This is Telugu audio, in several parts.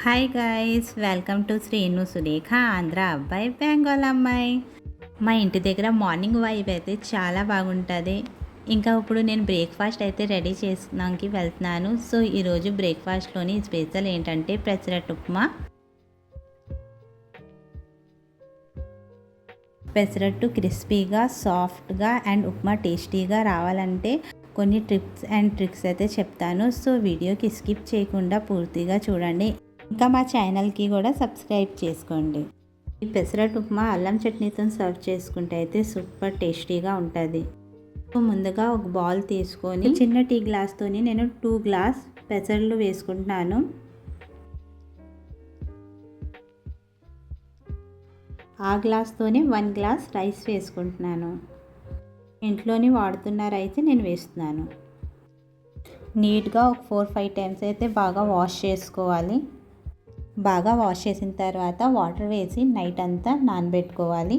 Hi guys, welcome to Srinu Surekha Andhra అబ్బాయి బెంగాల్ అమ్మాయి. మా ఇంటి దగ్గర మార్నింగ్ వైబ్ అయితే చాలా బాగుంటుంది. ఇంకా ఇప్పుడు నేను బ్రేక్ఫాస్ట్ అయితే రెడీ చేసుకోవడానికి వెళ్తున్నాను. సో ఈరోజు బ్రేక్ఫాస్ట్లోని స్పెషల్ ఏంటంటే పెసరట్టు ఉప్మా. పెసరట్టు క్రిస్పీగా, సాఫ్ట్గా అండ్ ఉప్మా టేస్టీగా రావాలంటే కొన్ని టిప్స్ అండ్ ట్రిక్స్ అయితే చెప్తాను. సో వీడియోకి స్కిప్ చేయకుండా పూర్తిగా చూడండి. ఇంకా మా ఛానల్కి కూడా సబ్స్క్రైబ్ చేసుకోండి. ఈ పెసరట్టు ఉప్మా అల్లం చట్నీతో సర్వ్ చేసుకుంటే అయితే సూపర్ టేస్టీగా ఉంటుంది. ముందుగా ఒక బౌల్ తీసుకొని చిన్న టీ గ్లాస్తోని నేను 2 గ్లాస్ పెసర్లు వేసుకుంటున్నాను. ఆ గ్లాస్తోనే 1 గ్లాస్ రైస్ వేసుకుంటున్నాను. ఇంట్లోని వాడుతున్న రైస్ నేను వేస్తున్నాను. నీట్గా ఒక 4-5 టైమ్స్ అయితే బాగా వాష్ చేసుకోవాలి. బాగా వాష్ చేసిన తర్వాత వాటర్ వేసి నైట్ అంతా నానబెట్టుకోవాలి.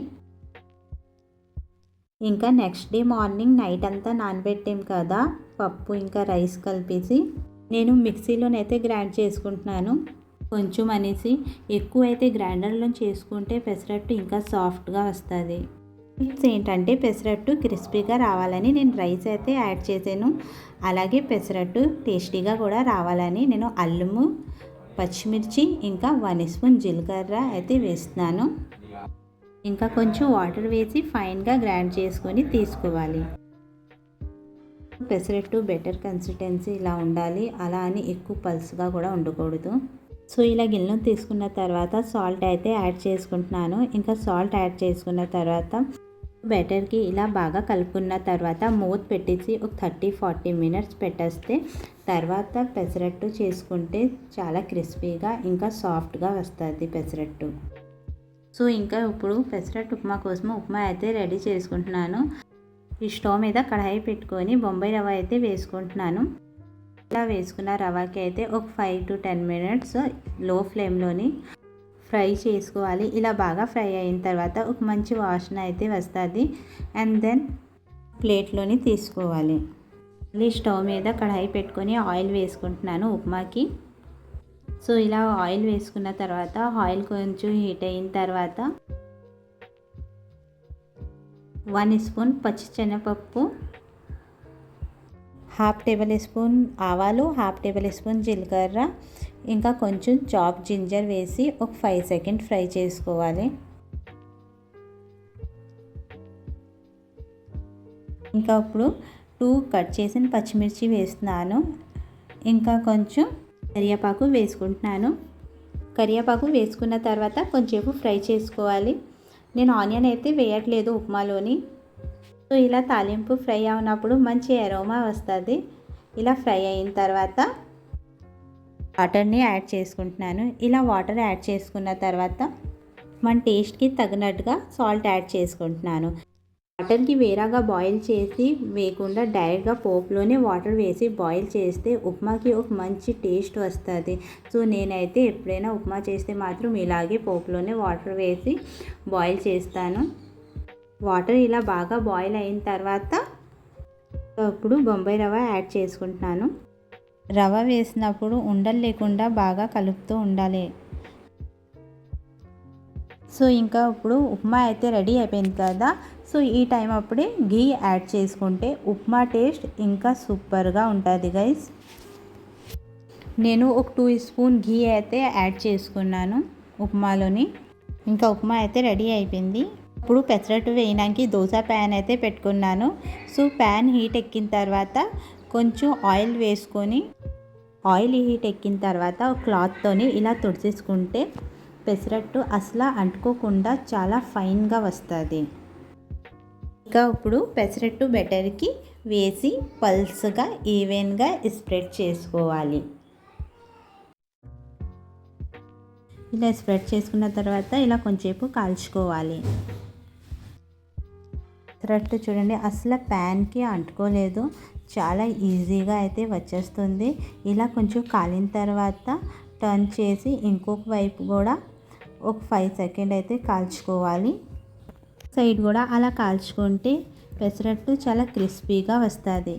ఇంకా నెక్స్ట్ డే మార్నింగ్ నైట్ అంతా నానబెట్టాం కదా పప్పు ఇంకా రైస్ కలిపేసి నేను మిక్సీలోనైతే గ్రైండ్ చేసుకుంటున్నాను. కొంచెం అనేసి ఎక్కువ అయితే గ్రైండర్లో చేసుకుంటే పెసరట్టు ఇంకా సాఫ్ట్గా వస్తుంది. టిప్స్ ఏంటంటే పెసరట్టు క్రిస్పీగా రావాలని నేను రైస్ అయితే యాడ్ చేశాను. అలాగే పెసరట్టు టేస్టీగా కూడా రావాలని నేను అల్లము, పచ్చిమిర్చి ఇంకా 1 స్పూన్ జీలకర్ర అయితే వేస్తున్నాను. ఇంకా కొంచెం వాటర్ వేసి ఫైన్గా గ్రైండ్ చేసుకొని తీసుకోవాలి. పెసరట్టు బెటర్ కన్సిస్టెన్సీ ఇలా ఉండాలి, అలా అని ఎక్కువ పల్స్గా కూడా ఉండకూడదు. సో ఇలా గిన్నెలో తీసుకున్న తర్వాత సాల్ట్ అయితే యాడ్ చేసుకుంటున్నాను. ఇంకా సాల్ట్ యాడ్ చేసుకున్న తర్వాత బ్యాటర్కి ఇలా బాగా కలుపుకున్న తర్వాత మూత పెట్టేసి ఒక 30-40 మినిట్స్ పెట్టేస్తే తర్వాత పెసరట్టు చేసుకుంటే చాలా క్రిస్పీగా ఇంకా సాఫ్ట్గా వస్తుంది పెసరట్టు. సో ఇంకా ఇప్పుడు పెసరట్టు ఉప్మా కోసం ఉప్మా అయితే రెడీ చేసుకుంటున్నాను. ఈ స్టవ్ మీద కడాయి పెట్టుకొని బొంబాయి రవ్వ అయితే వేసుకుంటున్నాను. ఇలా వేసుకున్న రవ్వకి అయితే ఒక 5-10 మినిట్స్ లో ఫ్లేమ్లోని ఫ్రై చేసుకోవాలి. ఇలా బాగా ఫ్రై అయిన తర్వాత ఒక మంచి వాసన అయితే వస్తుంది. అండ్ దెన్ ప్లేట్లోని తీసుకోవాలి. మళ్ళీ స్టవ్ మీద కడాయి పెట్టుకొని ఆయిల్ వేసుకుంటున్నాను ఉప్మాకి. సో ఇలా ఆయిల్ వేసుకున్న తర్వాత ఆయిల్ కొంచెం హీట్ అయిన తర్వాత 1 స్పూన్ పచ్చిశనగపప్పు, 1/2 టేబుల్ స్పూన్ ఆవాలు, 1/2 టేబుల్ స్పూన్ జీలకర్ర, ఇంకా కొంచెం చాప్ జింజర్ వేసి ఒక 5 సెకండ్ ఫ్రై చేసుకోవాలి. ఇంకా ఇప్పుడు 2 కట్ చేసిన పచ్చిమిర్చి వేస్తున్నాను. ఇంకా కొంచెం కరివేపాకు వేసుకుంటున్నాను. కరివేపాకు వేసుకున్న తర్వాత కొంచెంసేపు ఫ్రై చేసుకోవాలి. నేను ఆనియన్ అయితే వేయట్లేదు ఉప్మాలోని. సో ఇలా తాలింపు ఫ్రై అయినప్పుడు మంచి అరోమా వస్తుంది. ఇలా ఫ్రై అయిన తర్వాత వాటర్ని యాడ్ చేసుకుంటున్నాను. ఇలా వాటర్ యాడ్ చేసుకున్న తర్వాత మన టేస్ట్కి తగినట్టుగా సాల్ట్ యాడ్ చేసుకుంటున్నాను. వాటర్కి వేరేగా బాయిల్ చేసి వేయకుండా డైరెక్ట్గా పోపులోనే వాటర్ వేసి బాయిల్ చేస్తే ఉప్మాకి ఒక మంచి టేస్ట్ వస్తుంది. సో నేనైతే ఎప్పుడైనా ఉప్మా చేస్తే మాత్రం ఇలాగే పోపులోనే వాటర్ వేసి బాయిల్ చేస్తాను. వాటర్ ఇలా బాగా బాయిల్ అయిన తర్వాత ఇప్పుడు బొంబాయి రవ్వ యాడ్ చేసుకుంటున్నాను. రవ్వ వేసినప్పుడు ఉండలు లేకుండా బాగా కలుపుతూ ఉండాలి. సో ఇంకా ఇప్పుడు ఉప్మా అయితే రెడీ అయిపోయింది కదా. సో ఈ టైం అప్పుడే ఘీ యాడ్ చేసుకుంటే ఉప్మా టేస్ట్ ఇంకా సూపర్గా ఉంటుంది గైస్. నేను ఒక 2 స్పూన్ ఘీ అయితే యాడ్ చేసుకున్నాను ఉప్మాలోని. ఇంకా ఉప్మా అయితే రెడీ అయిపోయింది. ఇప్పుడు పెసరట్టు వేయడానికి దోశ ప్యాన్ అయితే పెట్టుకున్నాను. సో ప్యాన్ హీట్ ఎక్కిన తర్వాత కొంచెం ఆయిల్ వేసుకొని ఆయిల్ హీట్ ఎక్కిన తర్వాత క్లాత్తోని ఇలా తుడిచేసుకుంటే పెసరట్టు అసలు అంటుకోకుండా చాలా ఫైన్గా వస్తుంది. ఇంకా ఇప్పుడు పెసరట్టు బెటర్కి వేసి పల్స్గా ఈవెన్గా స్ప్రెడ్ చేసుకోవాలి. ఇలా స్ప్రెడ్ చేసుకున్న తర్వాత ఇలా కొంచెంసేపు కాల్చుకోవాలి. పెసరట్టు చూడండి అసలు ప్యాన్కి అంటుకోలేదు, చాలా ఈజీగా అయితే వచ్చేస్తుంది. ఇలా కొంచెం కాలిన తర్వాత టర్న్ చేసి ఇంకొక వైపు కూడా ఒక 5 సెకండ్ అయితే కాల్చుకోవాలి. సైడ్ కూడా అలా కాల్చుకుంటే పెసరట్టు చాలా క్రిస్పీగా వస్తుంది.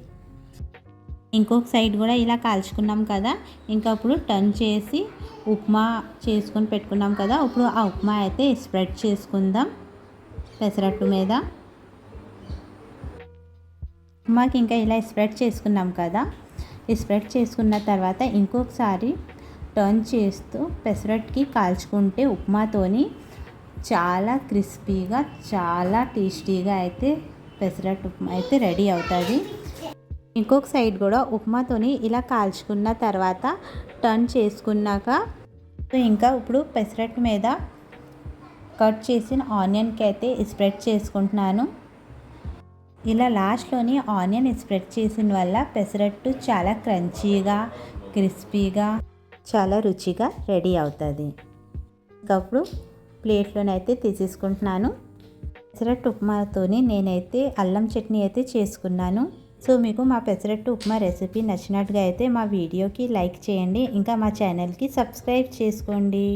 ఇంకొక సైడ్ కూడా ఇలా కాల్చుకున్నాం కదా, ఇంకా ఇప్పుడు టర్న్ చేసి ఉప్మా చేసుకొని పెట్టుకున్నాం కదా, ఇప్పుడు ఆ ఉప్మా అయితే స్ప్రెడ్ చేసుకుందాం పెసరట్టు మీద. ఉప్మాకి ఇంకా ఇలా స్ప్రెడ్ చేసుకున్నాం కదా, ఈ స్ప్రెడ్ చేసుకున్న తర్వాత ఇంకొకసారి టర్న్ చేస్తూ పెసరట్టుకి కాల్చుకుంటే ఉప్మాతోని చాలా క్రిస్పీగా చాలా టేస్టీగా అయితే పెసరట్టు ఉప్మా అయితే రెడీ అవుతుంది. ఇంకొక సైడ్ కూడా ఉప్మాతోని ఇలా కాల్చుకున్న తర్వాత టర్న్ చేసుకున్నాక ఇంకా ఇప్పుడు పెసరట్టు మీద కట్ చేసిన ఆనియన్కి అయితే స్ప్రెడ్ చేసుకుంటున్నాను. ఇలా లాస్ట్లోని ఆనియన్ స్ప్రెడ్ చేసిన వల్ల పెసరట్టు చాలా క్రంచీగా క్రిస్పీగా చాలా రుచిగా రెడీ అవుతుంది. ఇంకప్పుడు ప్లేట్లోనైతే తీసేసుకుంటున్నాను. పెసరట్టు ఉప్మాతోని నేనైతే అల్లం చట్నీ అయితే చేసుకున్నాను. సో మీకు మా పెసరట్టు ఉప్మా రెసిపీ నచ్చినట్టుగా అయితే మా వీడియోకి లైక్ చేయండి, ఇంకా మా ఛానల్కి సబ్స్క్రైబ్ చేసుకోండి.